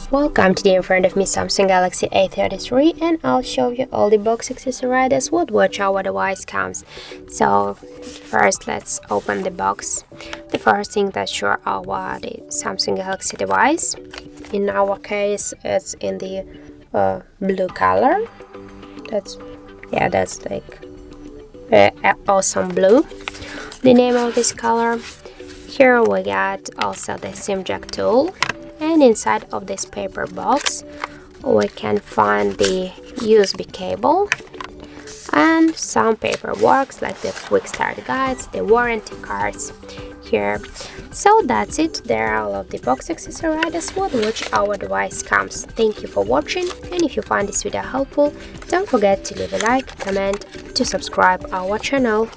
Welcome, today in front of me Samsung Galaxy A33, and I'll show you all the box accessories what watch our device comes. So first let's open the box. The first thing that shows our the Samsung Galaxy device. In our case it's in the blue color. That's like awesome blue, the name of this color. Here we got also the SIM jack tool. And inside of this paper box we can find the USB cable and some paperwork like the quick start guides, the warranty cards here. So that's it. There are all of the box accessories with which our device comes. Thank you for watching, and if you find this video helpful, don't forget to leave a like, comment, to subscribe our channel.